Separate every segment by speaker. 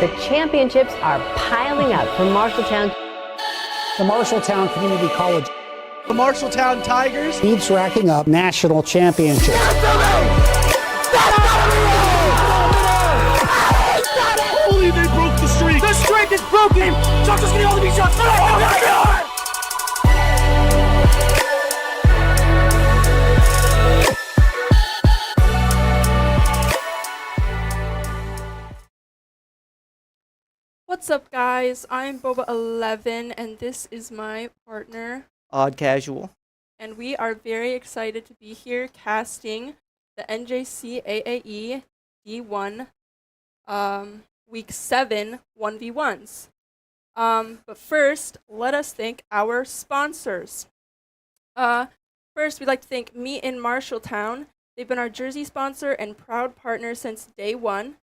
Speaker 1: The championships are piling up from Marshalltown.
Speaker 2: The Marshalltown Community College.
Speaker 3: The Marshalltown Tigers
Speaker 2: keeps racking up national championships.
Speaker 3: Holy, they broke the streak. The streak is broken. Josh is getting all the beat shots.
Speaker 4: What's up, guys? I'm Boba11, and this is my partner,
Speaker 5: Odd Casual.
Speaker 4: And we are very excited to be here casting the NJCAAE D1 Week 7 1v1s. But first, let us thank our sponsors. First, we'd like to thank Meet in Marshalltown. They've been our jersey sponsor and proud partner since day one.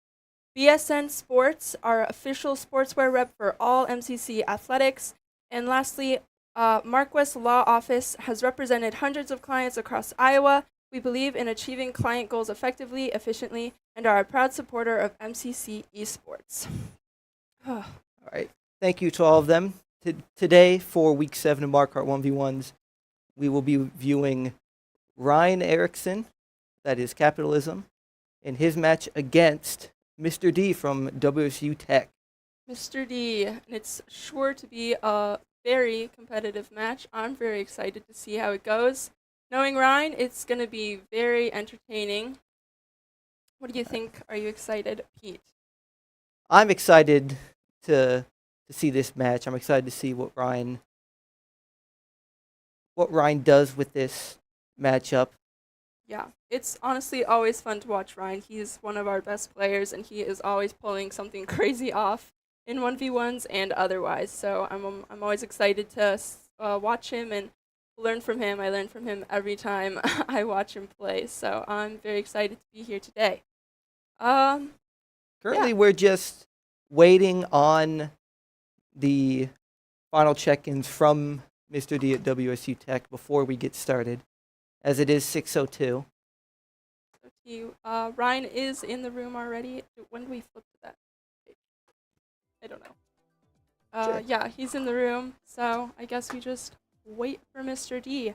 Speaker 4: BSN Sports, our official sportswear rep for all MCC athletics. And lastly, Marquess Law Office has represented hundreds of clients across Iowa. We believe in achieving client goals effectively, efficiently, and are a proud supporter of MCC Esports.
Speaker 5: All right. Thank you to all of them. Today, for Week 7 of Mark Kart 1v1s, we will be viewing Ryan Erickson, that is Capitalism, in his match against Mr. D from WSU Tech.
Speaker 4: Mr. D, and it's sure to be a very competitive match. I'm very excited to see how it goes. Knowing Ryan, it's going to be very entertaining. What do you think? Are you excited, Pete?
Speaker 5: I'm excited to see this match. I'm excited to see what Ryan does with this matchup.
Speaker 4: Yeah, it's honestly always fun to watch Ryan. He's one of our best players, and he is always pulling something crazy off in 1v1s and otherwise. So I'm always excited to watch him and learn from him. I learn from him every time I watch him play. So I'm very excited to be here today.
Speaker 5: Currently, we're just waiting on the final check-ins from Mr. D at WSU Tech before we get started, as it is 6:02.
Speaker 4: Ryan is in the room already. When do we flip to that page? I don't know.
Speaker 5: Sure.
Speaker 4: Yeah, he's in the room, so I guess we just wait for Mr. D.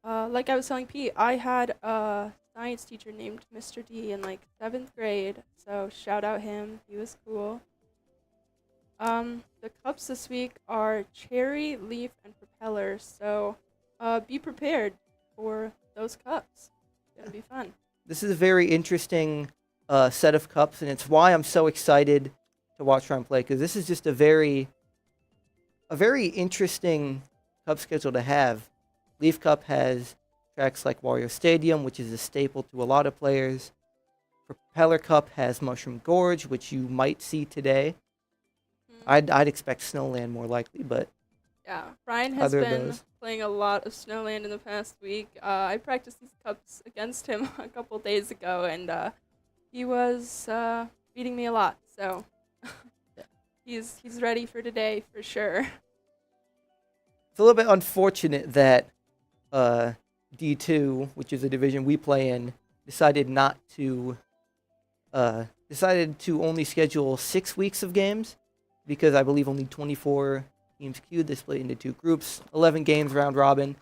Speaker 4: Like I was telling Pete, I had a science teacher named Mr. D in like 7th grade, so shout out him. He was cool. The cups this week are cherry, leaf, and propeller, so be prepared for those cups. It's gonna be fun.
Speaker 5: This is a very interesting set of cups, and it's why I'm so excited to watch Ryan play, because this is just a very interesting cup schedule to have. Leaf Cup has tracks like Wario Stadium, which is a staple to a lot of players. Propeller Cup has Mushroom Gorge, which you might see today. I'd expect Snowland more likely, but
Speaker 4: yeah, Ryan has been playing a lot of Snowland in the past week. I practiced these cups against him a couple days ago, and he was beating me a lot. So he's ready for today for sure.
Speaker 5: It's a little bit unfortunate that D2, which is a division we play in, decided to only schedule 6 weeks of games, because I believe only 24 teams queued. They split into 2 groups, 11 games round robin.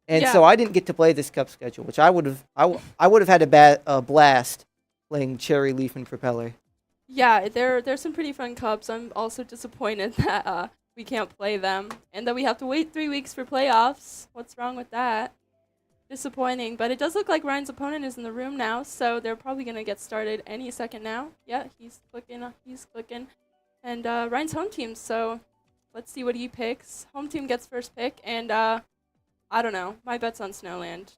Speaker 5: And so I didn't get to play this cup schedule, which I would have had a blast playing Cherry, Leaf, and Propeller.
Speaker 4: Yeah, there's some pretty fun cups. I'm also disappointed that we can't play them and that we have to wait 3 weeks for playoffs. What's wrong with that? Disappointing, but it does look like Ryan's opponent is in the room now, so they're probably going to get started any second now. Yeah, he's clicking. And Ryan's home team, so let's see what he picks. Home team gets first pick, and I don't know. My bet's on Snowland.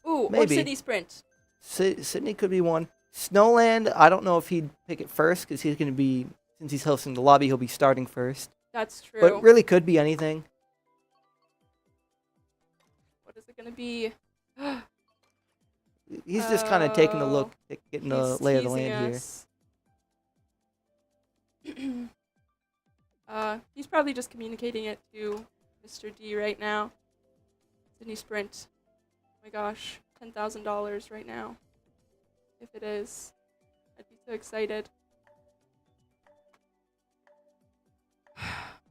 Speaker 4: Ooh,
Speaker 5: maybe.
Speaker 4: Or Sydney Sprint.
Speaker 5: Sydney could be one. Snowland, I don't know if he'd pick it first, because he's going to be, since he's hosting the lobby, he'll be starting first.
Speaker 4: That's true.
Speaker 5: But it really could be anything.
Speaker 4: What is it going to be?
Speaker 5: He's just kind of taking a look, getting the lay of the land
Speaker 4: here. He's probably just communicating it to Mr. D right now. Sydney Sprint. Oh my gosh, $10,000 right now. If it is, I'd be so excited.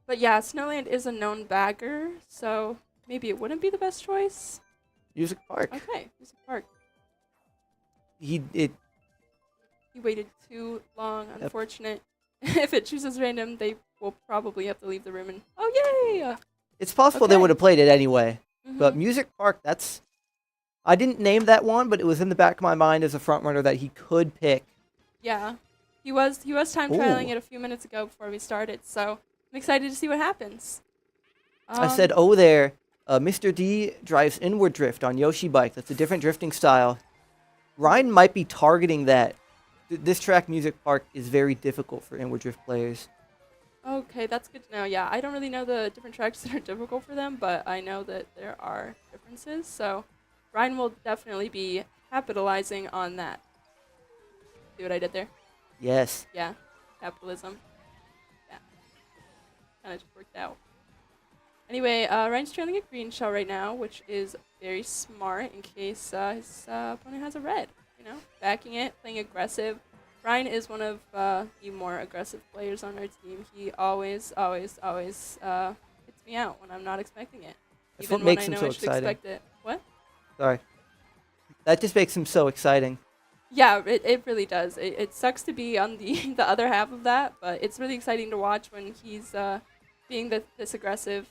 Speaker 4: But yeah, Snowland is a known bagger, so maybe it wouldn't be the best choice.
Speaker 5: Music Park.
Speaker 4: Okay, Music Park.
Speaker 5: He
Speaker 4: waited too long. Unfortunate. If it chooses random, they will probably have to leave the room. And oh yay!
Speaker 5: It's possible they
Speaker 4: Okay.
Speaker 5: would have played it anyway. But
Speaker 4: Mhm.
Speaker 5: Music Park, I didn't name that one, but it was in the back of my mind as a front runner that he could pick.
Speaker 4: Yeah, he was time trialing
Speaker 5: Ooh.
Speaker 4: it a few minutes ago before we started. So I'm excited to see what happens.
Speaker 5: I said, oh there, Mr. D drives inward drift on Yoshi Bike. That's a different drifting style. Ryan might be targeting that. This track, Music Park, is very difficult for inward drift players.
Speaker 4: Okay, that's good to know. Yeah, I don't really know the different tracks that are difficult for them, but I know that there are differences. So Ryan will definitely be capitalizing on that. See what I did there?
Speaker 5: Yes.
Speaker 4: Yeah, capitalism. Yeah, kind of just worked out. Anyway, Ryan's trailing a green shell right now, which is very smart in case his opponent has a red. You know, backing it, playing aggressive. Ryan is one of the more aggressive players on our team. He always hits me out when I'm not expecting it.
Speaker 5: That's
Speaker 4: Even
Speaker 5: what makes
Speaker 4: when I
Speaker 5: him
Speaker 4: know
Speaker 5: so
Speaker 4: I should
Speaker 5: exciting.
Speaker 4: expect it. What?
Speaker 5: Sorry. That just makes him so exciting.
Speaker 4: Yeah, it really does. It sucks to be on the the other half of that, but it's really exciting to watch when he's being this aggressive.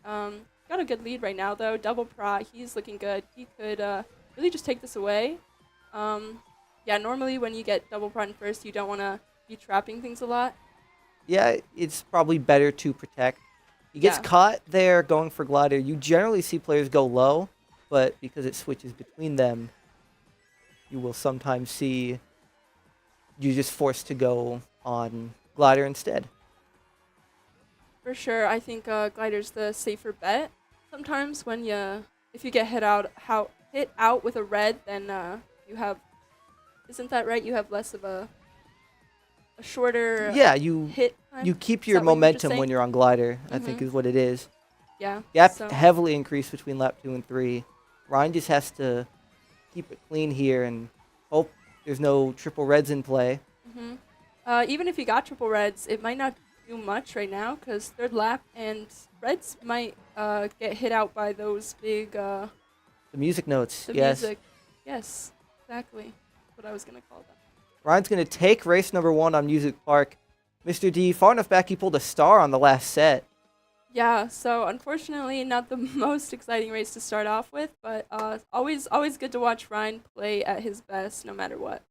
Speaker 4: Got a good lead right now though. Double prot, he's looking good. He could really just take this away. Yeah, normally when you get double prot in first, you don't want to be trapping things a lot.
Speaker 5: Yeah, it's probably better to protect. He gets
Speaker 4: Yeah.
Speaker 5: caught there going for glider. You generally see players go low, but because it switches between them, you will sometimes see you just forced to go on glider instead.
Speaker 4: For sure, I think glider's the safer bet. Sometimes if you get hit out with a red, then you have, isn't that right? You have less of a shorter
Speaker 5: Yeah, you
Speaker 4: hit time.
Speaker 5: keep
Speaker 4: Is
Speaker 5: your
Speaker 4: that what you were just
Speaker 5: momentum when
Speaker 4: saying?
Speaker 5: you're on glider, I think
Speaker 4: Mhm.
Speaker 5: is what it is.
Speaker 4: Yeah.
Speaker 5: Gap
Speaker 4: so-
Speaker 5: heavily increased between lap 2 and 3. Ryan just has to keep it clean here and hope there's no triple reds in play.
Speaker 4: Mhm. Even if you got triple reds, it might not do much right now because third lap and reds might get hit out by those big
Speaker 5: The music notes,
Speaker 4: the
Speaker 5: yes.
Speaker 4: music. Yes, exactly. That's what I was gonna call them.
Speaker 5: Ryan's going to take race number 1 on Music Park. Mr. D, far enough back, he pulled a star on the last set.
Speaker 4: Yeah, so unfortunately not the most exciting race to start off with, but always good to watch Ryan play at his best no matter what.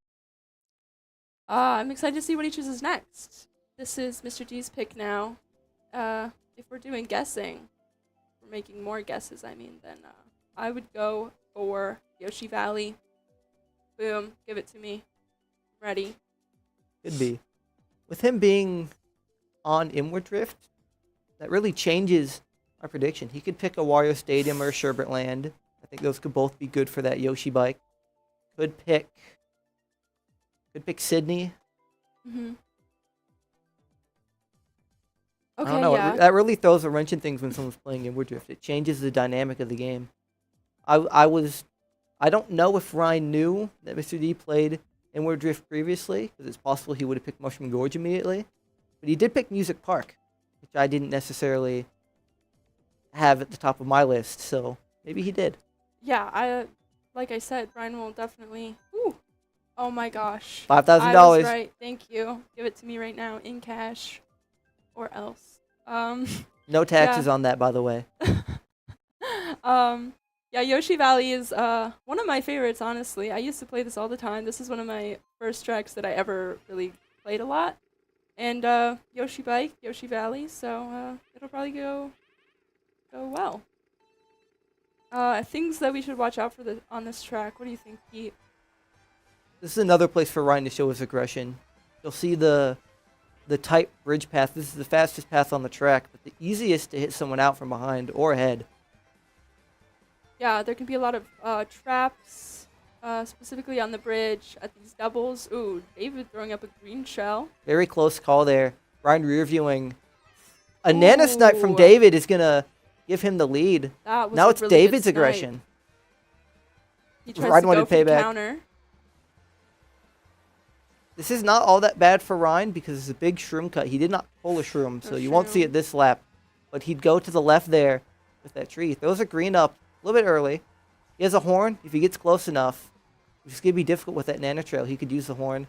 Speaker 4: I'm excited to see what he chooses next. This is Mr. D's pick now. If we're doing guessing, we're making more guesses, then I would go for Yoshi Valley. Boom, give it to me. Ready.
Speaker 5: Could be. With him being on Inward Drift, that really changes my prediction. He could pick a Wario Stadium or Sherbet Land. I think those could both be good for that Yoshi bike. Could pick Sydney.
Speaker 4: Mm-hmm.
Speaker 5: I
Speaker 4: Okay,
Speaker 5: don't know.
Speaker 4: yeah.
Speaker 5: That really throws a wrench in things when someone's playing Inward Drift. It changes the dynamic of the game. I don't know if Ryan knew that Mr. D played Inward Drift previously, because it's possible he would have picked Mushroom Gorge immediately. But he did pick Music Park, which I didn't necessarily have at the top of my list, so maybe he did.
Speaker 4: Yeah, like I said, Ryan will definitely. Ooh. Oh my gosh.
Speaker 5: $5,000.
Speaker 4: I was right. Thank you. Give it to me right now in cash, or else.
Speaker 5: No taxes on that, by the way.
Speaker 4: Yeah, Yoshi Valley is one of my favorites. Honestly, I used to play this all the time. This is one of my first tracks that I ever really played a lot. And Yoshi Bike, Yoshi Valley. So it'll probably go well. Things that we should watch out for on this track. What do you think, Pete?
Speaker 5: This is another place for Ryan to show his aggression. You'll see the tight bridge path. This is the fastest path on the track, but the easiest to hit someone out from behind or ahead.
Speaker 4: Yeah, there can be a lot of traps, specifically on the bridge at these doubles. Ooh, David throwing up a green shell.
Speaker 5: Very close call there. Ryan rear viewing. A Nana Snipe from
Speaker 4: Ooh.
Speaker 5: David is going to give him the lead.
Speaker 4: That was
Speaker 5: Now
Speaker 4: a
Speaker 5: it's
Speaker 4: really good
Speaker 5: David's
Speaker 4: snipe.
Speaker 5: aggression.
Speaker 4: He tries
Speaker 5: Ryan
Speaker 4: to
Speaker 5: wanted
Speaker 4: go for the
Speaker 5: payback.
Speaker 4: counter.
Speaker 5: This is not all that bad for Ryan because it's a big shroom cut. He did not pull a shroom, so you won't see it this lap. But he'd go to the left there with that tree. He throws a green up a little bit early. He has a horn. If he gets close enough, which is going to be difficult with that nano trail, he could use the horn.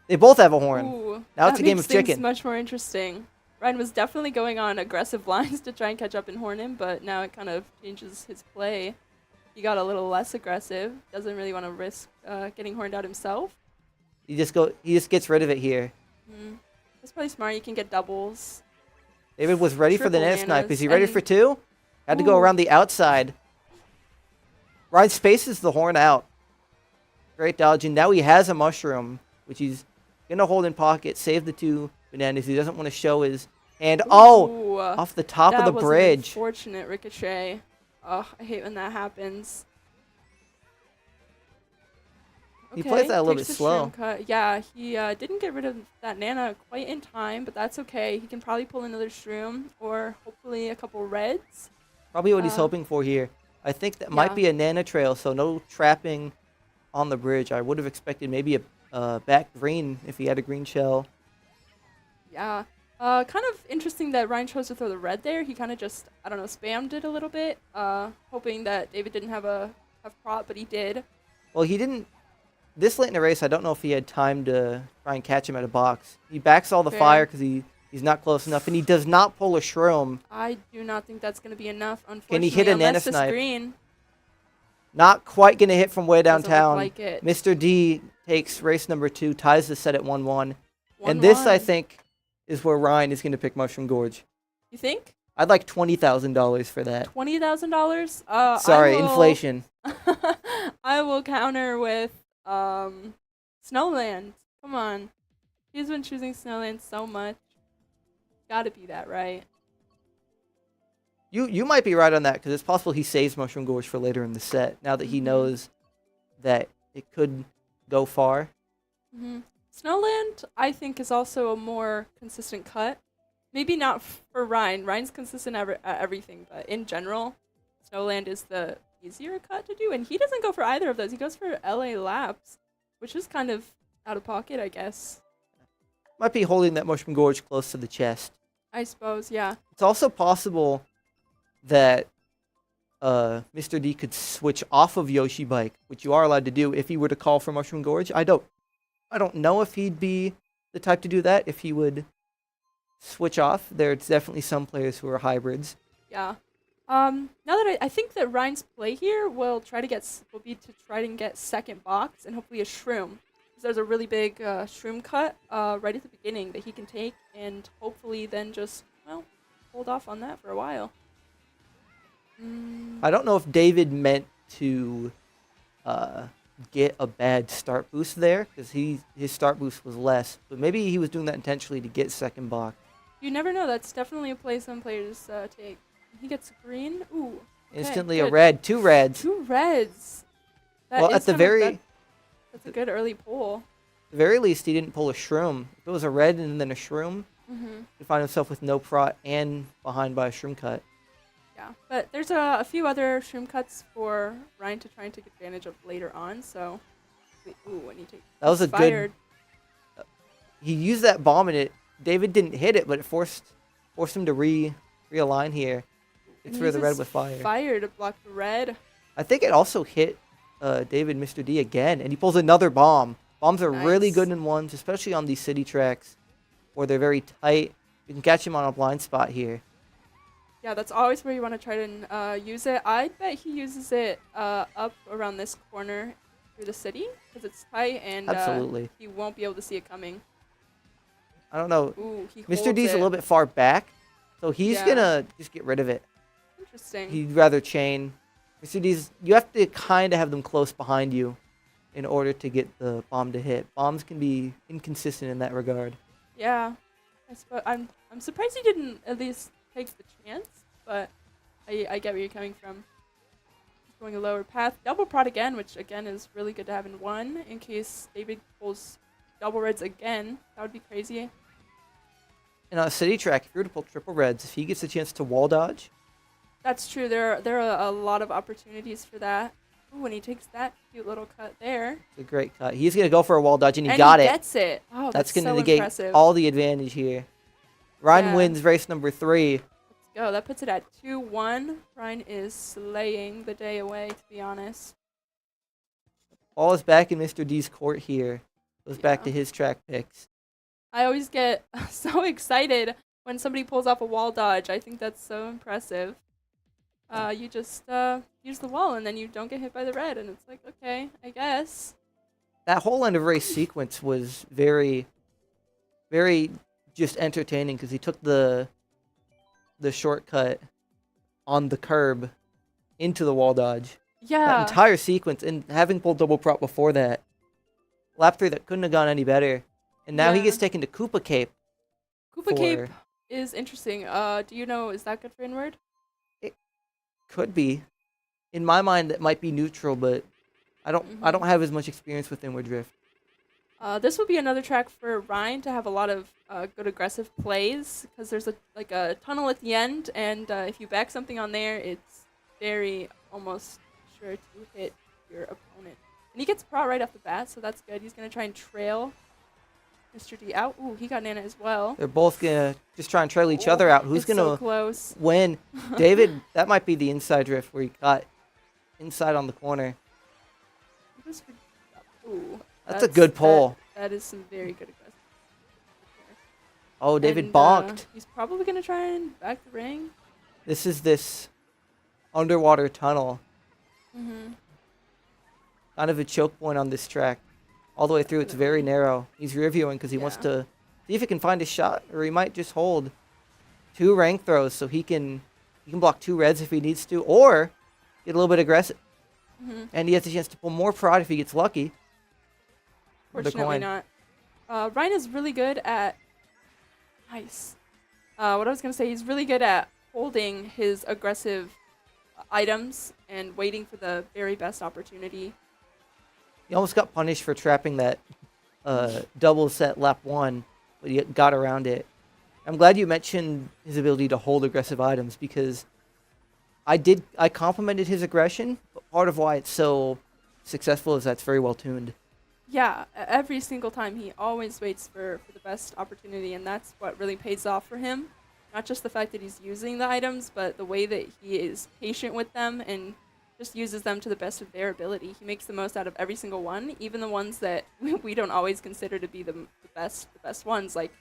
Speaker 5: They both have a horn.
Speaker 4: Ooh,
Speaker 5: now it's a game of chicken.
Speaker 4: That makes things much more interesting. Ryan was definitely going on aggressive lines to try and catch up and horn him, but now it kind of changes his play. He got a little less aggressive. Doesn't really want to risk getting horned out himself.
Speaker 5: He just gets rid of it here.
Speaker 4: That's probably smart. You can get doubles.
Speaker 5: David was ready for the
Speaker 4: Triple
Speaker 5: nano snipe.
Speaker 4: nanas,
Speaker 5: Is he ready
Speaker 4: and-
Speaker 5: for two? Had to go around the outside. Ryan spaces the horn out. Great dodge, and now he has a mushroom, which he's going to hold in pocket, save the two bananas. He doesn't want to show his hand. Oh, off the top of the
Speaker 4: That was an
Speaker 5: bridge.
Speaker 4: unfortunate ricochet. Oh, I hate when that happens.
Speaker 5: He plays that a little
Speaker 4: takes
Speaker 5: bit
Speaker 4: the
Speaker 5: slow.
Speaker 4: shroom cut. Yeah, he didn't get rid of that Nana quite in time, but that's okay. He can probably pull another shroom or hopefully a couple reds.
Speaker 5: Probably what he's hoping for here. I think that might be a nano trail, so no trapping on the bridge. I would have expected maybe a back green if he had a green shell.
Speaker 4: Yeah. Kind of interesting that Ryan chose to throw the red there. He kind of just, I don't know, spammed it a little bit, hoping that David didn't have prop, but he did.
Speaker 5: Well, he didn't. This late in the race, I don't know if he had time to try and catch him at a box. He backs all the fire because he's not close enough, and he does not pull a shroom.
Speaker 4: I do not think that's going to be enough, unfortunately.
Speaker 5: Can he hit a nano
Speaker 4: unless this
Speaker 5: snipe?
Speaker 4: green
Speaker 5: Not quite going to hit from way
Speaker 4: doesn't look
Speaker 5: downtown.
Speaker 4: like it.
Speaker 5: Mr. D takes race number 2, ties the set at 1-1. And this, I think, is where Ryan is going to pick Mushroom Gorge.
Speaker 4: You think?
Speaker 5: I'd like $20,000 for that.
Speaker 4: $20,000?
Speaker 5: Sorry, inflation.
Speaker 4: I will counter with Snowland. Come on. He's been choosing Snowland so much. Gotta be that, right?
Speaker 5: You might be right on that, because it's possible he saves Mushroom Gorge for later in the set, now that he knows that it could go far.
Speaker 4: Snowland, I think, is also a more consistent cut. Maybe not for Ryan. Ryan's consistent at everything, but in general, Snowland is the easier cut to do, and he doesn't go for either of those. He goes for LA laps, which is kind of out of pocket, I guess.
Speaker 5: Might be holding that Mushroom Gorge close to the chest.
Speaker 4: I suppose, yeah.
Speaker 5: It's also possible that Mr. D could switch off of Yoshi Bike, which you are allowed to do if he were to call for Mushroom Gorge. I don't know if he'd be the type to do that, if he would switch off. There's definitely some players who are hybrids.
Speaker 4: Yeah. Now that I think that Ryan's play here will be to try and get second box and hopefully a shroom. Because there's a really big shroom cut right at the beginning that he can take and hopefully then just, well, hold off on that for a while.
Speaker 5: I don't know if David meant to get a bad start boost there, because his start boost was less. But maybe he was doing that intentionally to get second box.
Speaker 4: You never know. That's definitely a play some players take. He gets green. Ooh. Okay,
Speaker 5: Instantly
Speaker 4: good.
Speaker 5: a red, 2 reds.
Speaker 4: 2 reds. That
Speaker 5: Well,
Speaker 4: is
Speaker 5: at the
Speaker 4: that's a good early pull.
Speaker 5: very least, he didn't pull a shroom. If it was a red and then a shroom, he'd find himself with no prot and behind by a shroom cut.
Speaker 4: Yeah, but there's a few other shroom cuts for Ryan to try and take advantage of later on. So, when he takes
Speaker 5: That was a good. He used that bomb and it. David didn't hit it, but it forced him to realign here. It's for the red with fire.
Speaker 4: Fire to block the red.
Speaker 5: I think it also hit David, Mr. D again, and he pulls another bomb. Bombs are really good in ones, especially on these city tracks, where they're very tight. You can catch him on a blind spot here.
Speaker 4: Yeah, that's always where you want to try to use it. I bet he uses it up around this corner through the city because it's tight and
Speaker 5: Absolutely.
Speaker 4: He won't be able to see it coming.
Speaker 5: I don't know.
Speaker 4: Ooh,
Speaker 5: Mr. D's a little bit far back, so he's gonna just get rid of it.
Speaker 4: Interesting.
Speaker 5: He'd rather chain. Mr. D's, you have to kind of have them close behind you in order to get the bomb to hit. Bombs can be inconsistent in that regard.
Speaker 4: Yeah, I'm surprised he didn't at least take the chance, but I get where you're coming from. He's going a lower path. Double prod again, which again is really good to have in one in case David pulls double reds again. That would be crazy.
Speaker 5: And on a city track, if you were to pull triple reds, if he gets a chance to wall dodge,
Speaker 4: That's true. There are a lot of opportunities for that. Ooh, and he takes that cute little cut there.
Speaker 5: It's a great cut. He's going to go for a wall dodge, and he
Speaker 4: And
Speaker 5: got
Speaker 4: he
Speaker 5: it.
Speaker 4: gets it. Oh, that's
Speaker 5: going to
Speaker 4: so
Speaker 5: negate
Speaker 4: impressive.
Speaker 5: all the advantage here. Ryan
Speaker 4: Yeah.
Speaker 5: wins race number 3.
Speaker 4: Let's go. That puts it at 2-1. Ryan is slaying the day away, to be honest.
Speaker 5: Ball is back in Mr. D's court here. Goes back
Speaker 4: Yeah.
Speaker 5: to his track picks.
Speaker 4: I always get so excited when somebody pulls off a wall dodge. I think that's so impressive. You just use the wall and then you don't get hit by the red, and it's like, okay, I guess.
Speaker 5: That whole end of race sequence was very, very just entertaining because he took the shortcut on the curb into the wall dodge. That
Speaker 4: Yeah.
Speaker 5: entire sequence, and having pulled double prop before that, lap 3 that couldn't have gone any better. And now he
Speaker 4: Yeah.
Speaker 5: gets taken to Koopa Cape.
Speaker 4: Koopa Cape
Speaker 5: for-
Speaker 4: is interesting. Do you know, is that good for inward?
Speaker 5: Could be. In my mind, that might be neutral, but I don't have as much experience with inward drift.
Speaker 4: This will be another track for Ryan to have a lot of good aggressive plays, because there's a tunnel at the end, and if you back something on there, it's very almost sure to hit your opponent. And he gets Pra right off the bat, so that's good. He's going to try and trail Mr. D out. Ooh, he got Nana as well.
Speaker 5: They're both gonna just try and trail each other out. Who's
Speaker 4: It's
Speaker 5: gonna
Speaker 4: so close.
Speaker 5: win? David, that might be the inside drift where he got inside on the corner.
Speaker 4: Ooh,
Speaker 5: That's a good pull.
Speaker 4: That is some very good aggressive.
Speaker 5: Oh, David
Speaker 4: And,
Speaker 5: bonked.
Speaker 4: he's probably going to try and back the ring.
Speaker 5: This is this underwater tunnel.
Speaker 4: Mm-hmm.
Speaker 5: Kind of a choke point on this track. All the way through, it's very narrow. He's reviewing because he wants
Speaker 4: Yeah.
Speaker 5: to see if he can find a shot, or he might just hold 2 rank throws so he can block 2 reds if he needs to, or get a little bit aggressive.
Speaker 4: Mm-hmm.
Speaker 5: And he has a chance to pull more prod if he gets lucky. The
Speaker 4: Fortunately
Speaker 5: coin.
Speaker 4: not. Ryan is really good at... Nice. What I was going to say, he's really good at holding his aggressive items and waiting for the very best opportunity.
Speaker 5: He almost got punished for trapping that double set lap 1, but he got around it. I'm glad you mentioned his ability to hold aggressive items, because I complimented his aggression, but part of why it's so successful is that's very well tuned.
Speaker 4: Yeah, every single time he always waits for the best opportunity, and that's what really pays off for him. Not just the fact that he's using the items, but the way that he is patient with them and just uses them to the best of their ability. He makes the most out of every single one, even the ones that we don't always consider to be the best ones. Like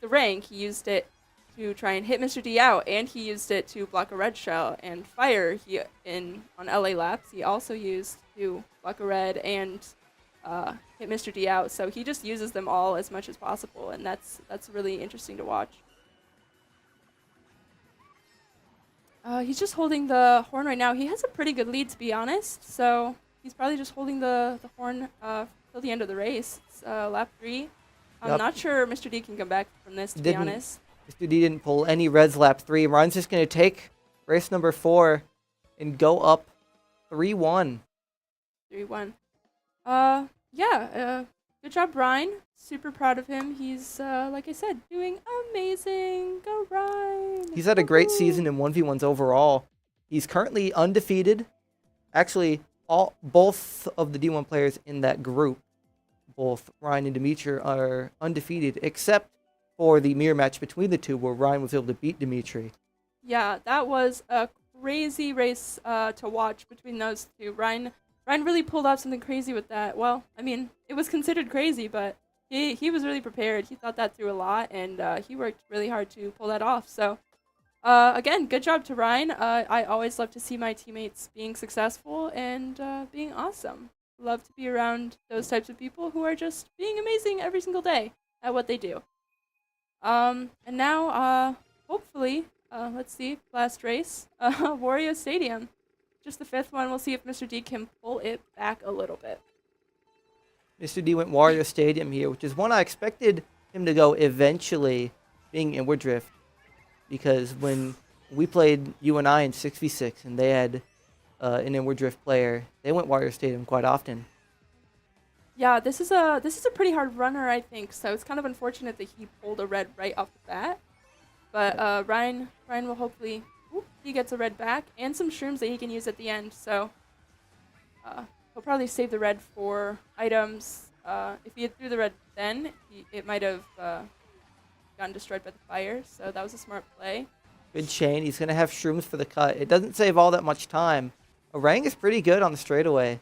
Speaker 4: the rank, he used it to try and hit Mr. D out, and he used it to block a red shell. And fire, on LA laps, he also used to block a red and hit Mr. D out. So he just uses them all as much as possible, and that's really interesting to watch. He's just holding the horn right now. He has a pretty good lead, to be honest. So he's probably just holding the horn till the end of the race. It's lap 3. I'm
Speaker 5: Yep.
Speaker 4: not sure Mr. D can come back from this, to be honest.
Speaker 5: Mr. D didn't pull any reds lap 3. Ryan's just going to take race number 4 and go up 3-1.
Speaker 4: 3-1. Yeah, good job, Ryan. Super proud of him. He's, like I said, doing amazing. Go, Ryan.
Speaker 5: He's had a great
Speaker 4: Woohoo.
Speaker 5: season in 1v1s overall. He's currently undefeated. Actually, both of the D1 players in that group, both Ryan and Dimitri, are undefeated, except for the mirror match between the two where Ryan was able to beat Dimitri.
Speaker 4: Yeah, that was a crazy race to watch between those two. Ryan really pulled off something crazy with that. Well, I mean, it was considered crazy, but he was really prepared. He thought that through a lot, and he worked really hard to pull that off. So, again, good job to Ryan. I always love to see my teammates being successful and being awesome. Love to be around those types of people who are just being amazing every single day at what they do. And now, hopefully, let's see, last race, Wario Stadium. Just the 5th one. We'll see if Mr. D can pull it back a little bit.
Speaker 5: Mr. D went Wario Stadium here, which is one I expected him to go eventually, being Inward Drift, because when we played UNI in 6v6 and they had an Inward Drift player, they went Wario Stadium quite often.
Speaker 4: Yeah, this is a pretty hard runner, I think. So it's kind of unfortunate that he pulled a red right off the bat. But Ryan will hopefully, he gets a red back and some shrooms that he can use at the end. So He'll probably save the red for items. If he had threw the red then, it might have gotten destroyed by the fire. So that was a smart play.
Speaker 5: Good chain. He's going to have shrooms for the cut. It doesn't save all that much time. Orang is pretty good on the straightaway.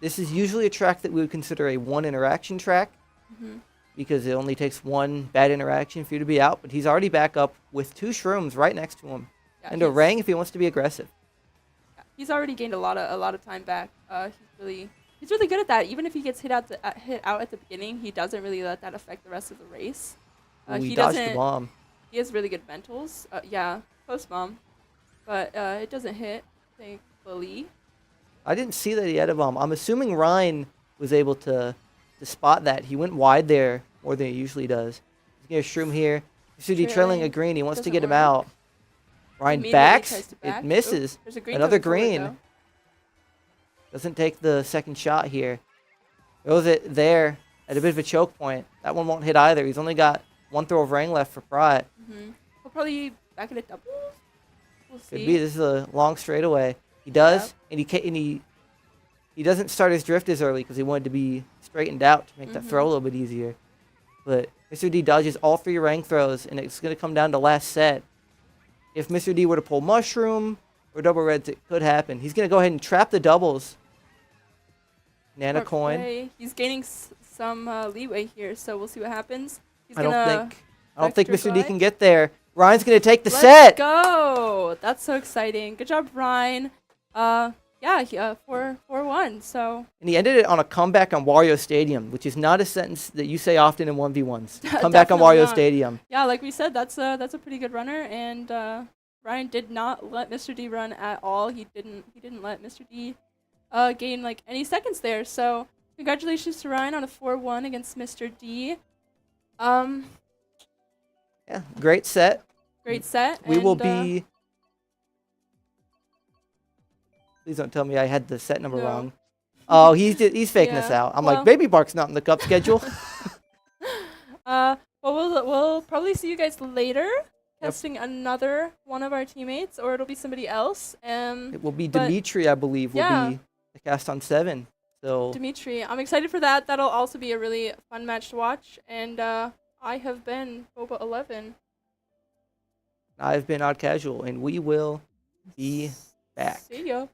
Speaker 5: This is usually a track that we would consider a one interaction track because it only takes one bad interaction for you to be out. But he's already back up with 2 shrooms right next to him. Yeah, and Orang if he wants to be aggressive.
Speaker 4: Yeah, he's already gained a lot of time back. He's really good at that. Even if he gets hit out at the beginning, he doesn't really let that affect the rest of the race.
Speaker 5: He dodged the bomb.
Speaker 4: He has really good mentals. Yeah, post bomb, but it doesn't hit. Thankfully.
Speaker 5: I didn't see that he had a bomb. I'm assuming Ryan was able to spot that. He went wide there more than he usually does. He's going to shroom here. Mr. D trailing a green. He wants to get him out. Ryan backs. It misses. Another green. Doesn't take the second shot here. Throws it there at a bit of a choke point. That one won't hit either. He's only got 1 throw of Rang left for Prat.
Speaker 4: He'll probably back it at doubles. We'll see.
Speaker 5: Could be. This is a long straightaway. He does, and he doesn't start his drift as early because he wanted to be straightened out to make that throw a little bit easier. But Mr. D dodges all 3 rank throws, and it's going to come down to last set. If Mr. D were to pull mushroom or double reds, it could happen. He's going to go ahead and trap the doubles. Nana coin.
Speaker 4: He's gaining some leeway here, so we'll see what happens.
Speaker 5: I don't think Mr. D can get there. Ryan's going to take the set.
Speaker 4: Let's go. That's so exciting. Good job, Ryan. Yeah, 4-1. So.
Speaker 5: And he ended it on a comeback on Wario Stadium, which is not a sentence that you say often in 1v1s. Comeback on Wario Stadium.
Speaker 4: Yeah, like we said, that's a pretty good runner, and Ryan did not let Mr. D run at all. He didn't let Mr. D gain like any seconds there. So congratulations to Ryan on a 4-1 against Mr. D.
Speaker 5: Yeah, great set.
Speaker 4: Great set.
Speaker 5: We will be. Please don't tell me I had the set number wrong. Oh, he's faking us out. I'm like, Baby Bark's not in the cup schedule.
Speaker 4: Well, we'll probably see you guys later, testing another one of our teammates, or it'll be somebody else.
Speaker 5: It will be Dimitri, I believe, will be the cast on 7. So
Speaker 4: Dimitri, I'm excited for that. That'll also be a really fun match to watch. And I have been Boba 11.
Speaker 5: I've been Odd Casual, and we will be back.
Speaker 4: See ya.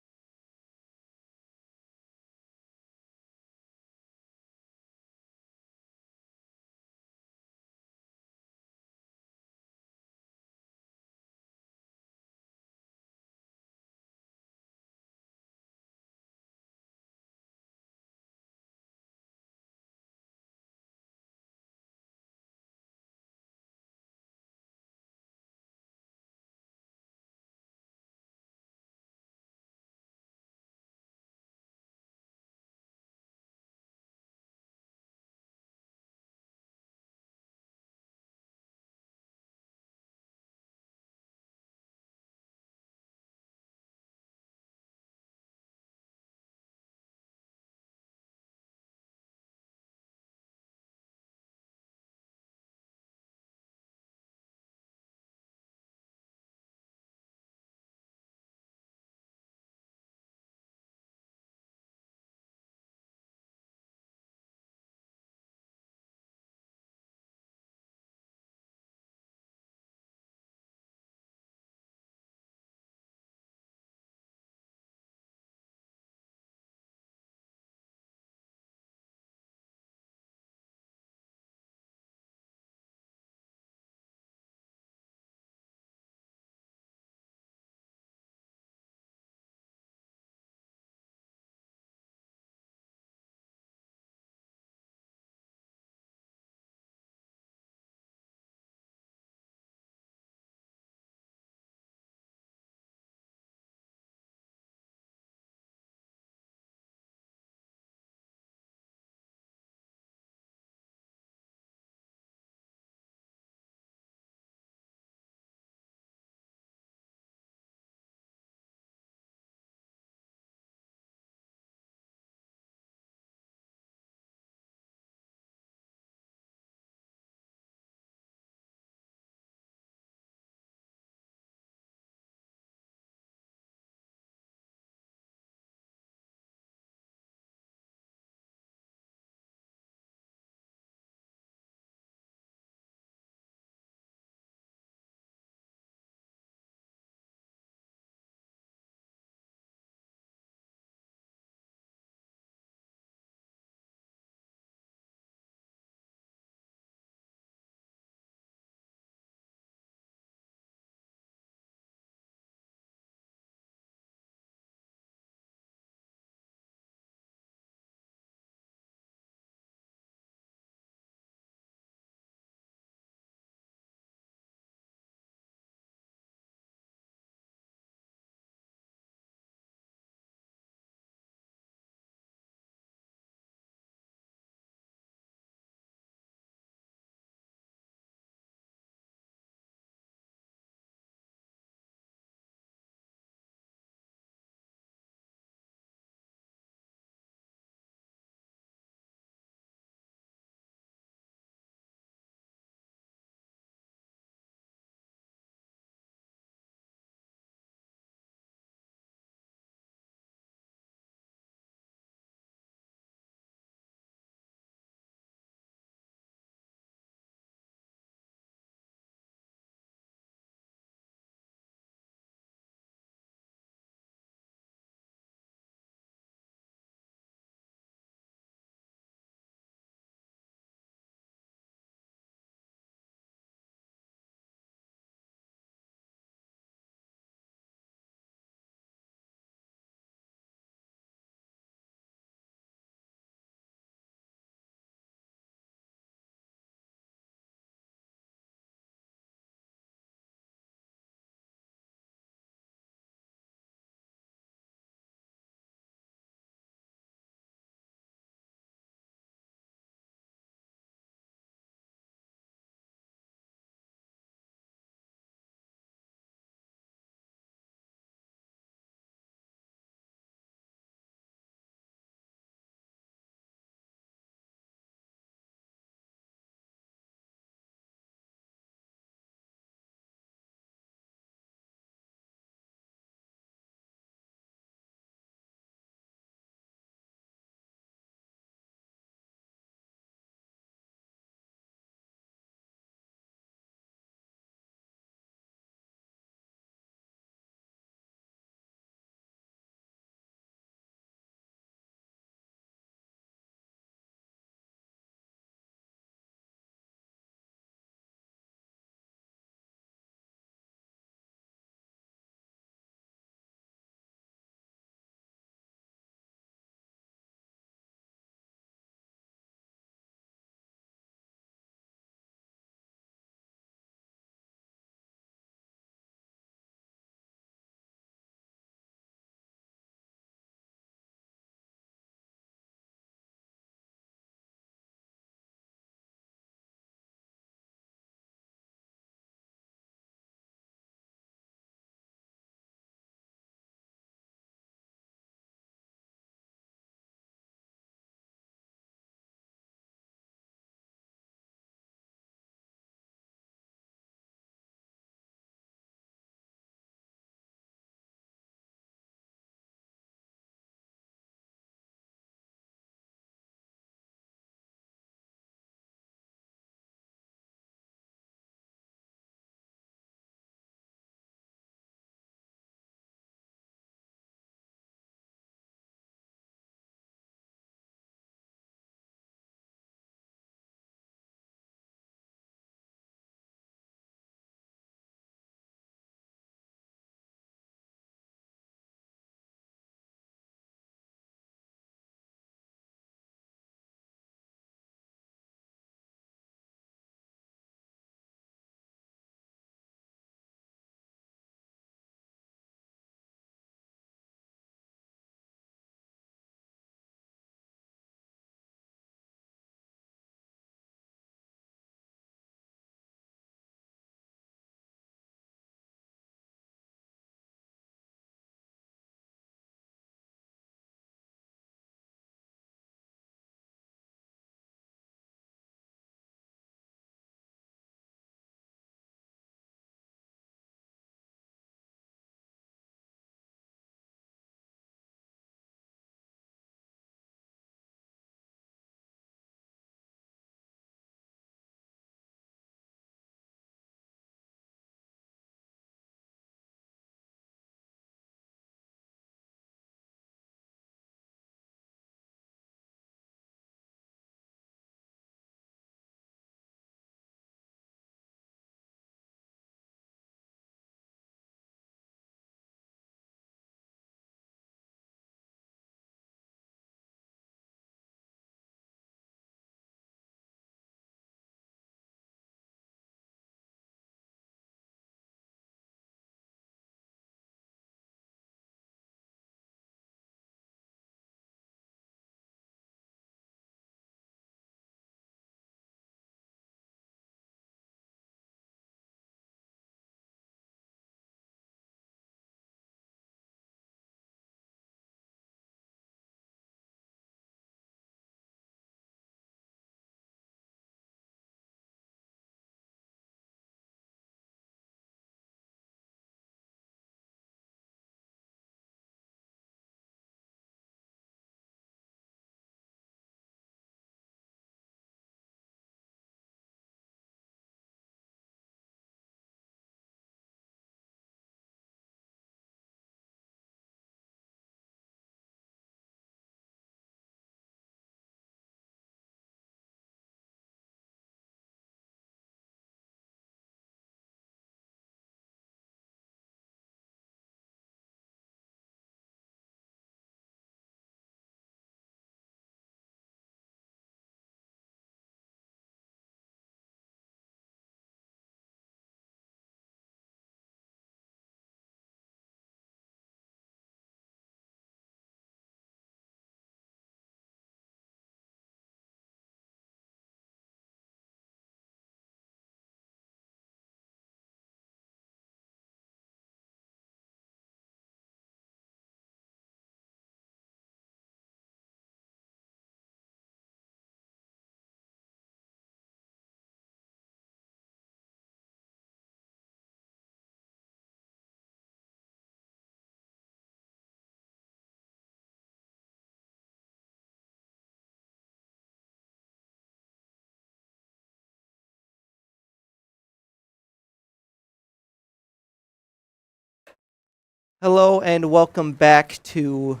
Speaker 5: Hello and welcome back to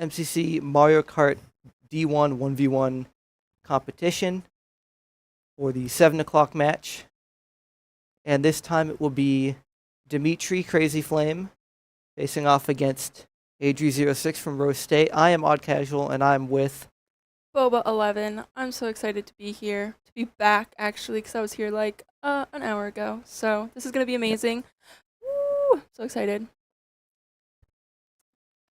Speaker 5: MCC Mario Kart D1 1v1 competition for the 7 o'clock match. And this time it will be Dimitri Crazy Flame facing off against Adri06 from Rose State. I am Odd Casual and I'm with
Speaker 4: Boba11. I'm so excited to be here, to be back actually, because I was here like an hour ago. So this is going to be amazing. Woo! So excited.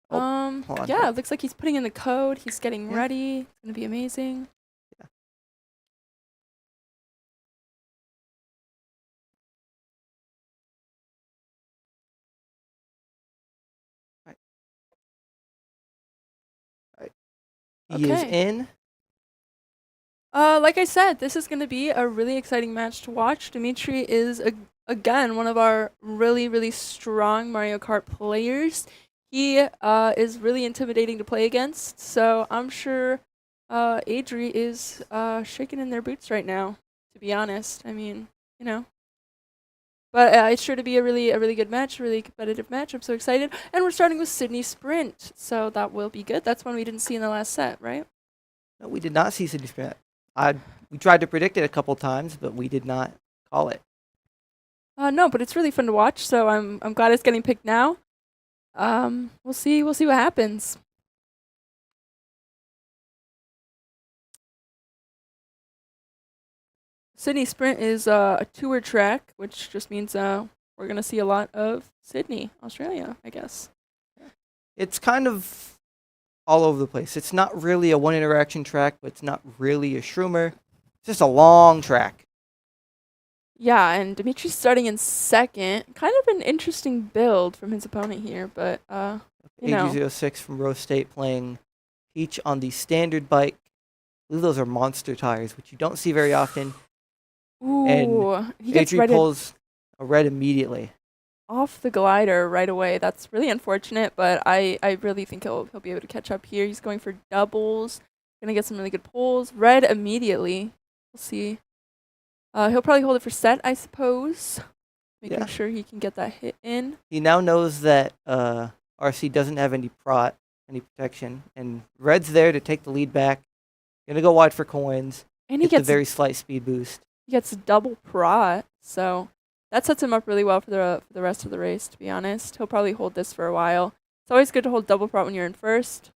Speaker 5: hold on.
Speaker 4: Yeah, it looks like he's putting in the code. He's getting ready. It's going to be amazing.
Speaker 5: Yeah. All right. He is in.
Speaker 4: Like I said, this is going to be a really exciting match to watch. Dimitri is, again, one of our really, really strong Mario Kart players. He is really intimidating to play against, so I'm sure Adri is shaking in their boots right now, to be honest. I mean, you know. But it's sure to be a really good match, a really competitive match. I'm so excited. And we're starting with Sydney Sprint, so that will be good. That's one we didn't see in the last set, right?
Speaker 5: No, we did not see Sydney Sprint. We tried to predict it a couple times, but we did not call it.
Speaker 4: No, but it's really fun to watch, so I'm glad it's getting picked now. We'll see what happens. Sydney Sprint is a tour track, which just means we're gonna see a lot of Sydney, Australia, I guess.
Speaker 5: It's kind of all over the place. It's not really a one interaction track, but it's not really a shroomer. It's just a long track.
Speaker 4: Yeah, and Dimitri's starting in second. Kind of an interesting build from his opponent here, but you know.
Speaker 5: AG06 from Rose State playing Peach on the standard bike. I believe those are monster tires, which you don't see very often.
Speaker 4: Ooh,
Speaker 5: and
Speaker 4: he gets
Speaker 5: Adri pulls a red immediately.
Speaker 4: Off the glider right away. That's really unfortunate, but I really think he'll be able to catch up here. He's going for doubles. Gonna get some really good pulls. Red immediately. We'll see. He'll probably hold it for set, I suppose. Making sure he can get that hit in.
Speaker 5: He now knows that RC doesn't have any protection, and Red's there to take the lead back. Gonna go wide for coins.
Speaker 4: And he
Speaker 5: gets
Speaker 4: gets
Speaker 5: a very slight speed boost.
Speaker 4: He gets double prot, so that sets him up really well for the rest of the race, to be honest. He'll probably hold this for a while. It's always good to hold double prot when you're in first.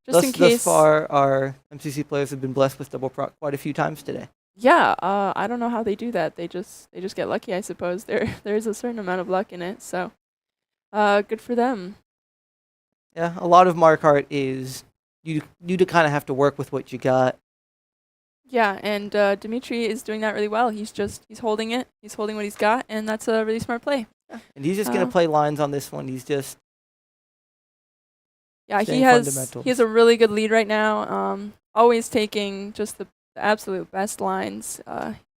Speaker 4: Just in case.
Speaker 5: Thus far, our MCC players have been blessed with double prot quite a few times today.
Speaker 4: Yeah, I don't know how they do that. They just get lucky, I suppose. There is a certain amount of luck in it, so good for them.
Speaker 5: Yeah, a lot of Mario Kart is you to kind of have to work with what you got.
Speaker 4: Yeah, and Dimitri is doing that really well. He's holding it. He's holding what he's got, and that's a really smart play.
Speaker 5: Yeah. And he's just gonna play lines on this one. He's just
Speaker 4: he has a really good lead right now. Always taking just the absolute best lines.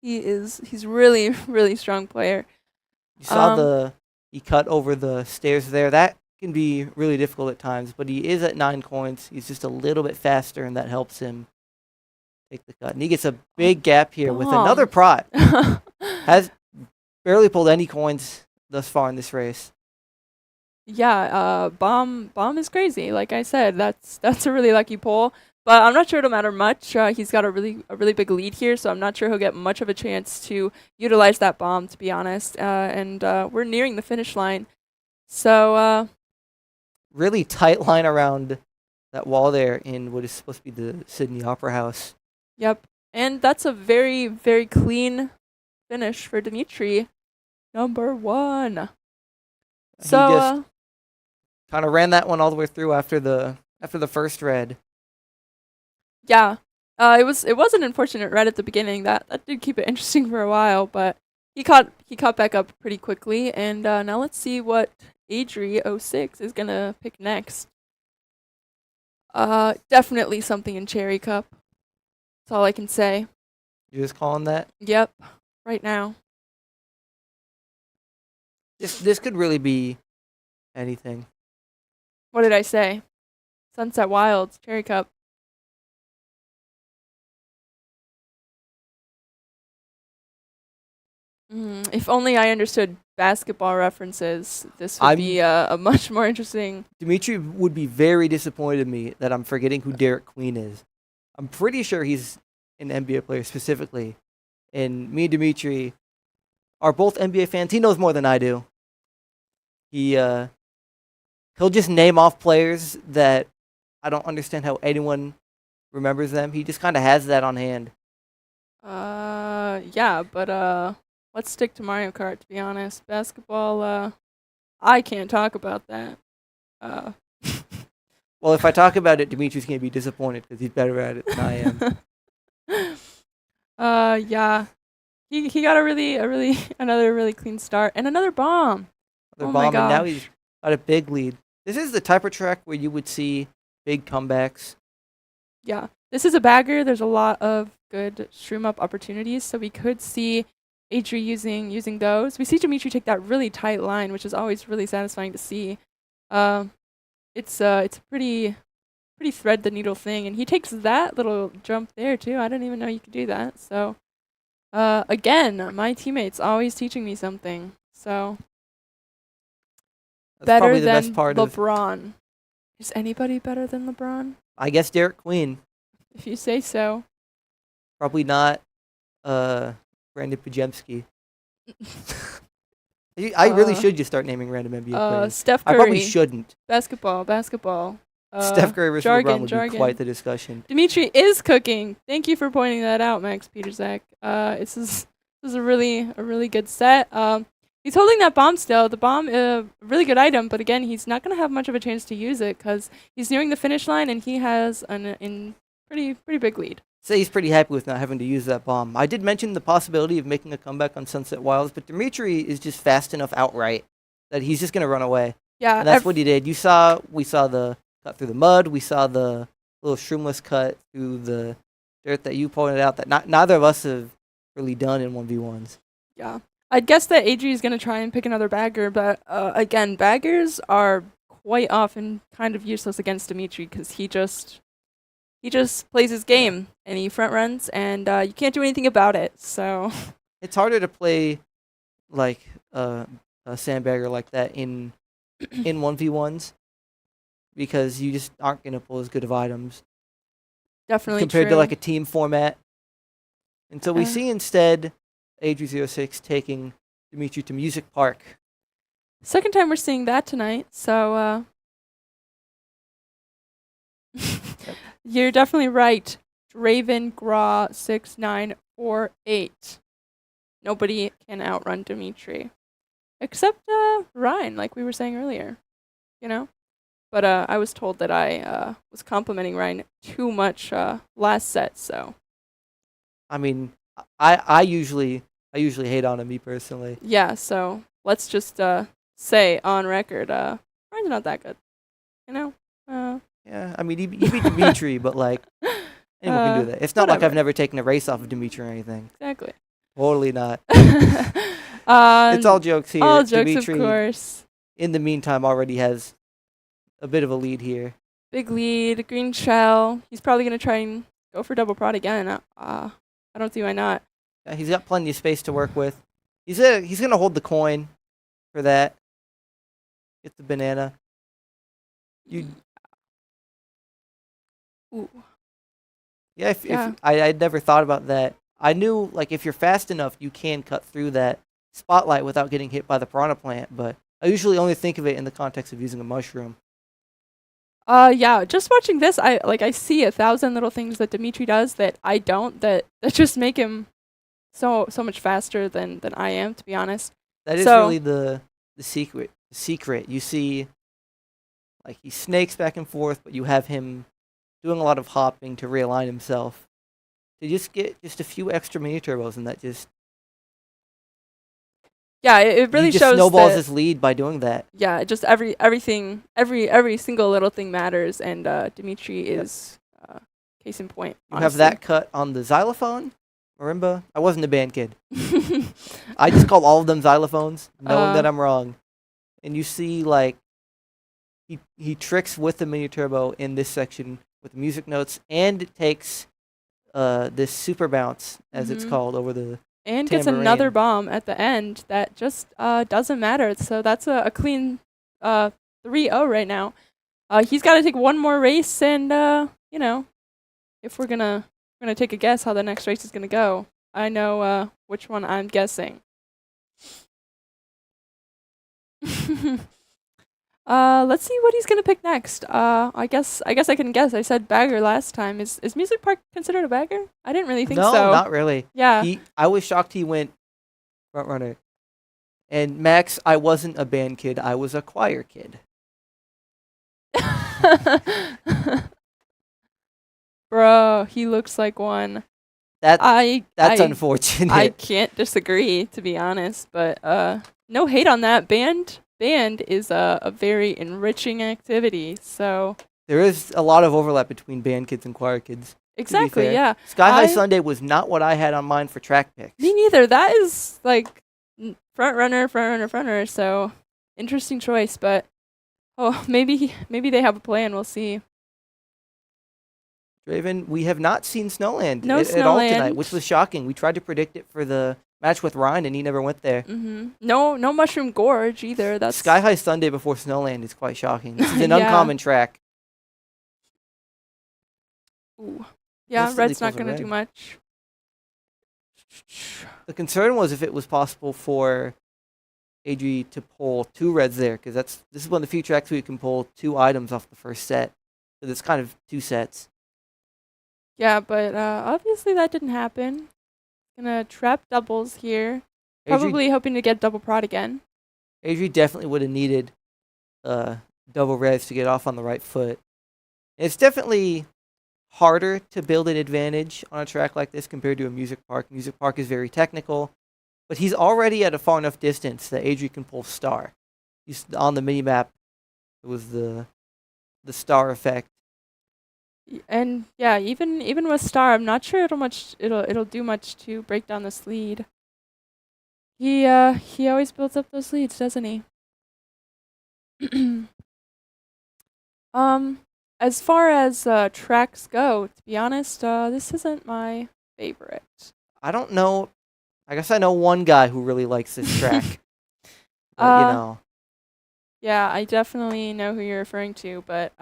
Speaker 4: He's really really strong player.
Speaker 5: You saw he cut over the stairs there. That can be really difficult at times, but he is at 9 coins. He's just a little bit faster, and that helps him take the cut. And he gets a big gap here with another prot. Has barely pulled any coins thus far in this race.
Speaker 4: Yeah, bomb is crazy. Like I said, that's a really lucky pull. But I'm not sure it'll matter much. He's got a really big lead here, so I'm not sure he'll get much of a chance to utilize that bomb, to be honest. And we're nearing the finish line, so
Speaker 5: really tight line around that wall there in what is supposed to be the Sydney Opera House.
Speaker 4: Yep, and that's a very very clean finish for Dimitri, number 1. So
Speaker 5: he just kind of ran that one all the way through after the first red.
Speaker 4: Yeah, it was an unfortunate red at the beginning. That did keep it interesting for a while, but he caught back up pretty quickly. And now let's see what Adri06 is gonna pick next. Definitely something in Cherry Cup. That's all I can say.
Speaker 5: You're just calling that?
Speaker 4: Yep, right now.
Speaker 5: This could really be anything.
Speaker 4: What did I say? Sunset Wilds, Cherry Cup. If only I understood basketball references, this would be a much more interesting.
Speaker 5: Dimitri would be very disappointed in me that I'm forgetting who Derek Queen is. I'm pretty sure he's an NBA player specifically. And me and Dimitri are both NBA fans. He knows more than I do. He'll just name off players that I don't understand how anyone remembers them. He just kind of has that on hand.
Speaker 4: Yeah, but let's stick to Mario Kart, to be honest. Basketball, I can't talk about that.
Speaker 5: Well, if I talk about it, Dimitri's going to be disappointed because he's better at it than I am.
Speaker 4: Yeah. He got another really clean start and another bomb.
Speaker 5: Another
Speaker 4: Oh
Speaker 5: bomb,
Speaker 4: my
Speaker 5: and now
Speaker 4: gosh.
Speaker 5: he's got a big lead. This is the type of track where you would see big comebacks.
Speaker 4: Yeah. This is a bagger. There's a lot of good stream up opportunities, so we could see Adri using those. We see Dimitri take that really tight line, which is always really satisfying to see. It's pretty thread the needle thing, and he takes that little jump there too. I didn't even know you could do that. So again, my teammates always teaching me something. So
Speaker 5: That's
Speaker 4: better
Speaker 5: probably the
Speaker 4: than
Speaker 5: best part of,
Speaker 4: LeBron. Is anybody better than LeBron?
Speaker 5: I guess, Derek Queen.
Speaker 4: If you say so.
Speaker 5: Probably not Brandon Pajemski. I really should just start naming random NBA players.
Speaker 4: Steph Curry.
Speaker 5: I probably shouldn't.
Speaker 4: Basketball.
Speaker 5: Steph Curry versus LeBron would
Speaker 4: jargon.
Speaker 5: be quite the discussion.
Speaker 4: Dimitri is cooking. Thank you for pointing that out, Max Peterzak. This is a really good set. He's holding that bomb still. The bomb, a really good item, but again, he's not going to have much of a chance to use it because he's nearing the finish line and he has an pretty big lead.
Speaker 5: Say he's pretty happy with not having to use that bomb. I did mention the possibility of making a comeback on Sunset Wilds, but Dimitri is just fast enough outright that he's just going to run away.
Speaker 4: Yeah,
Speaker 5: And that's what he did. We saw the cut through the mud. We saw the little shroomless cut through the dirt that you pointed out that neither of us have really done in 1v1s.
Speaker 4: Yeah. I'd guess that Adri is going to try and pick another bagger, but again, baggers are quite often kind of useless against Dimitri because he just plays his game and he front runs and you can't do anything about it. So
Speaker 5: It's harder to play like a sandbagger like that in 1v1s because you just aren't going to pull as good of items
Speaker 4: definitely
Speaker 5: compared
Speaker 4: true.
Speaker 5: to like a team format. And so we see instead Adri06 taking Dimitri to Music Park.
Speaker 4: Second time we're seeing that tonight, so you're definitely right. Draven Gra 6948. Nobody can outrun Dimitri. Except Ryan, like we were saying earlier. You know? But I was told that I was complimenting Ryan too much last set, so.
Speaker 5: I mean, I usually hate on him, me personally.
Speaker 4: Yeah, so let's just say on record, Ryan's not that good. You know?
Speaker 5: Yeah, I mean, he beat Dimitri, but like, anyone can do that. It's not like
Speaker 4: whatever.
Speaker 5: I've never taken a race off of Dimitri or anything.
Speaker 4: Exactly.
Speaker 5: Totally not. It's all jokes here.
Speaker 4: All jokes,
Speaker 5: Dimitri,
Speaker 4: of course.
Speaker 5: in the meantime, already has a bit of a lead here.
Speaker 4: Big lead, green shell. He's probably going to try and go for double prod again. I don't see why not.
Speaker 5: Yeah, he's got plenty of space to work with. He's gonna hold the coin for that. Get the banana.
Speaker 4: Ooh.
Speaker 5: Yeah, if
Speaker 4: Yeah.
Speaker 5: I'd never thought about that. I knew like if you're fast enough, you can cut through that spotlight without getting hit by the piranha plant. But I usually only think of it in the context of using a mushroom.
Speaker 4: Yeah, just watching this, I see 1,000 little things that Dimitri does that I don't, that just make him so much faster than I am, to be honest.
Speaker 5: That is
Speaker 4: So-
Speaker 5: really the secret. You see, like he snakes back and forth, but you have him doing a lot of hopping to realign himself to just get just a few extra mini turbos, and that just
Speaker 4: Yeah, it really
Speaker 5: he just
Speaker 4: shows
Speaker 5: snowballs
Speaker 4: that,
Speaker 5: his lead by doing that.
Speaker 4: yeah, just everything, every single little thing matters, and Dimitri is case in point.
Speaker 5: You have that cut on the xylophone, marimba. I wasn't a band kid. I just call all of them xylophones, knowing that I'm wrong. And you see, like, he tricks with the mini turbo in this section with music notes, and it takes this super bounce, as it's called, over the
Speaker 4: and gets
Speaker 5: Tambourine.
Speaker 4: another bomb at the end that just doesn't matter. So that's a clean 3-0 right now. He's got to take one more race, and you know, if we're gonna take a guess how the next race is gonna go, I know which one I'm guessing. Let's see what he's gonna pick next. I guess I can guess. I said bagger last time. Is Music Park considered a bagger? I didn't really think
Speaker 5: No,
Speaker 4: so.
Speaker 5: not really.
Speaker 4: Yeah.
Speaker 5: I was shocked he went front runner. And Max, I wasn't a band kid. I was a choir kid.
Speaker 4: Bro, he looks like one.
Speaker 5: That's
Speaker 4: I
Speaker 5: unfortunate.
Speaker 4: I can't disagree, to be honest, but no hate on that. Band is a very enriching activity. So
Speaker 5: there is a lot of overlap between band kids and choir kids.
Speaker 4: exactly,
Speaker 5: fair.
Speaker 4: yeah.
Speaker 5: Sky High Sunday was not what I had on mind for track picks.
Speaker 4: Me neither. That is like front runner. So interesting choice, but maybe they have a plan. We'll see.
Speaker 5: Draven, we have not seen Snowland
Speaker 4: No
Speaker 5: at all
Speaker 4: Snowland.
Speaker 5: tonight, which was shocking. We tried to predict it for the match with Ryan, and he never went there.
Speaker 4: No Mushroom Gorge either. That's
Speaker 5: Sky High Sunday before Snowland is quite shocking. This is an
Speaker 4: Yeah.
Speaker 5: uncommon track.
Speaker 4: Ooh. Yeah,
Speaker 5: Most of the
Speaker 4: red's not
Speaker 5: equals are
Speaker 4: gonna do
Speaker 5: red.
Speaker 4: much.
Speaker 5: The concern was if it was possible for Adri to pull 2 reds there, because this is one of the few tracks where you can pull 2 items off the first set. So it's kind of 2 sets.
Speaker 4: Yeah, but obviously that didn't happen. Gonna trap doubles here. Probably hoping to get double prod again.
Speaker 5: Adri definitely would have needed double reds to get off on the right foot. It's definitely harder to build an advantage on a track like this compared to a music park. Music park is very technical, but he's already at a far enough distance that Adri can pull star. He's on the mini map. It was the star effect.
Speaker 4: And yeah, even with star, I'm not sure it'll do much to break down this lead. He always builds up those leads, doesn't he? As far as tracks go, to be honest, this isn't my favorite.
Speaker 5: I don't know. I guess I know one guy who really likes this track. But, you know.
Speaker 4: Yeah, I definitely know who you're referring to, but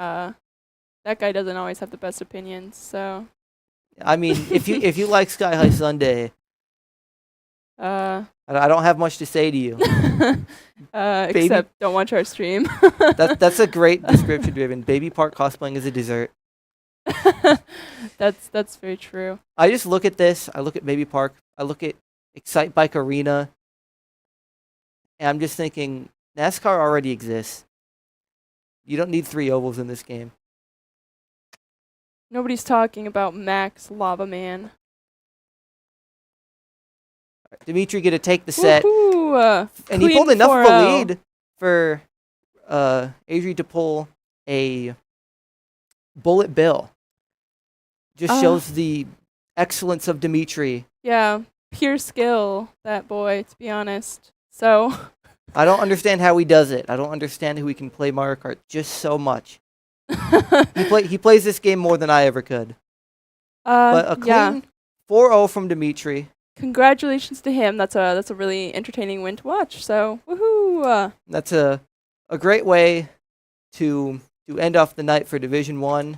Speaker 4: that guy doesn't always have the best opinions. So
Speaker 5: I mean, if you like Sky High Sunday, I don't have much to say to you.
Speaker 4: Except don't watch our stream.
Speaker 5: That's a great description, Driven. Baby Park cosplaying is a dessert.
Speaker 4: That's very true.
Speaker 5: I just look at this. I look at Baby Park. I look at Excite Bike Arena. And I'm just thinking, NASCAR already exists. You don't need 3 ovals in this game.
Speaker 4: Nobody's talking about Max Lava Man.
Speaker 5: Dimitri get to take the set. And he
Speaker 4: Clean
Speaker 5: pulled enough of a
Speaker 4: 4-0.
Speaker 5: lead for Adri to pull a bullet bill. Just shows the excellence of Dimitri.
Speaker 4: Yeah, pure skill, that boy, to be honest. So
Speaker 5: I don't understand how he does it. I don't understand how he can play Mario Kart just so much. He plays this game more than I ever could. But a clean 4-0 from Dimitri.
Speaker 4: Congratulations to him. That's a really entertaining win to watch. So woohoo!
Speaker 5: That's a great way to end off the night for Division 1.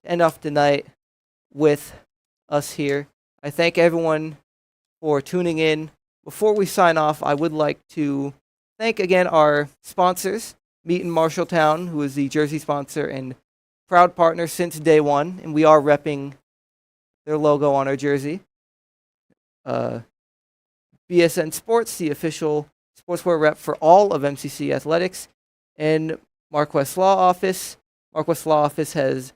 Speaker 5: End off the night with us here. I thank everyone for tuning in. Before we sign off, I would like to thank again our sponsors, Meet in Marshalltown, who is the jersey sponsor and proud partner since day one, and we are repping their logo on our jersey. BSN Sports, the official sportswear rep for all of MCC Athletics, and Marquest Law Office. Marquest Law Office has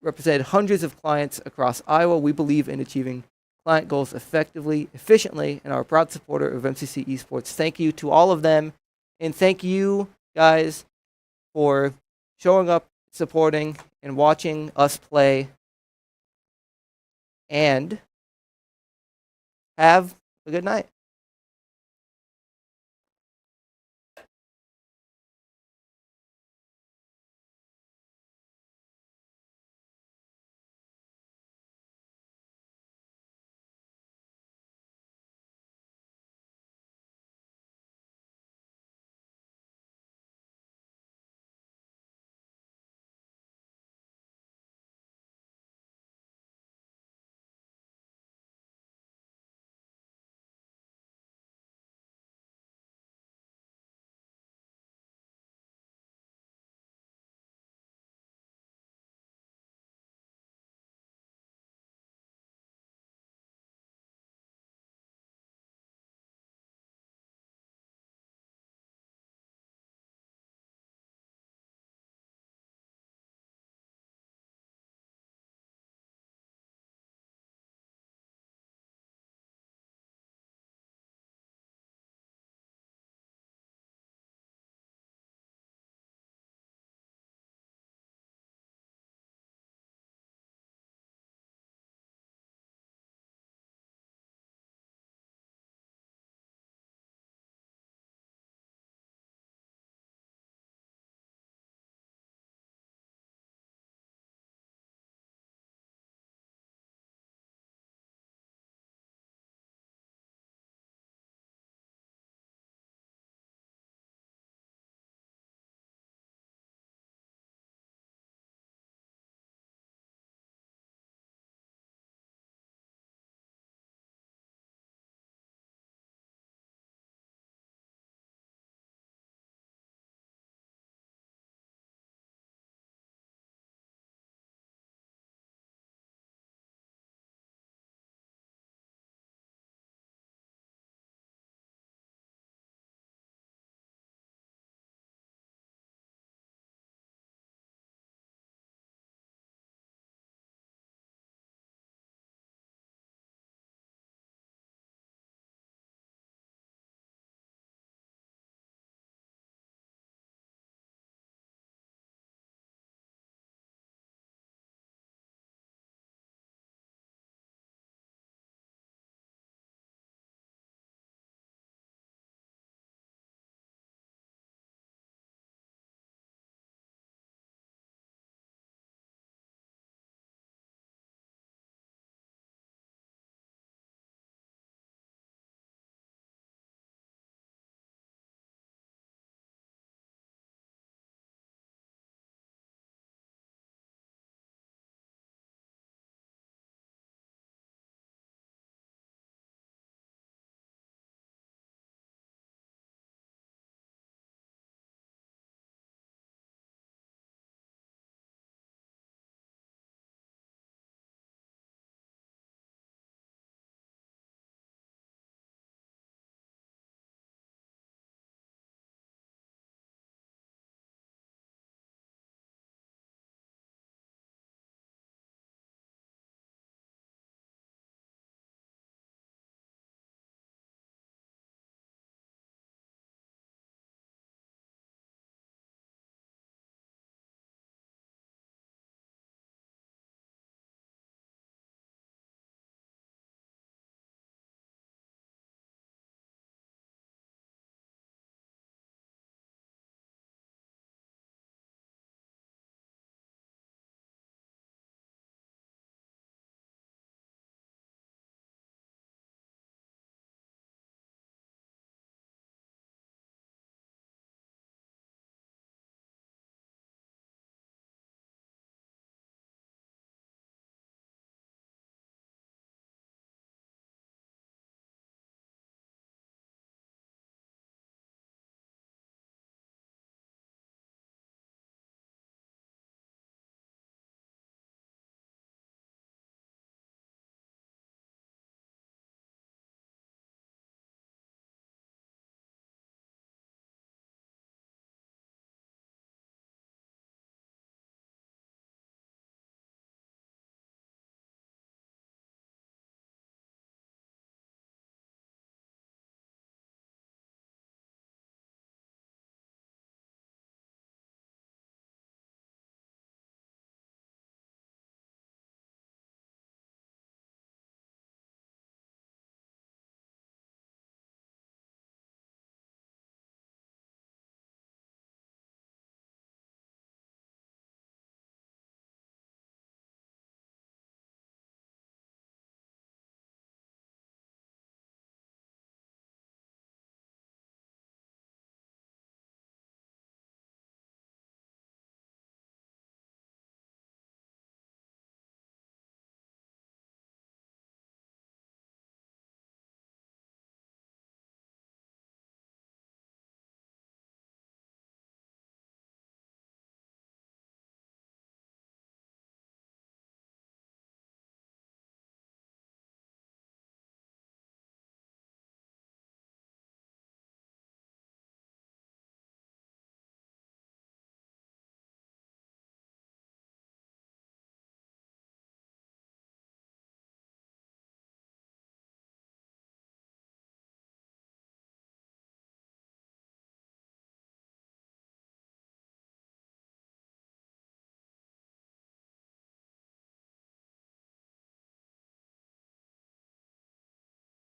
Speaker 5: represented hundreds of clients across Iowa. We believe in achieving client goals effectively, efficiently, and are a proud supporter of MCC Esports. Thank you to all of them, and thank you guys for showing up, supporting, and watching us play. And have a good night.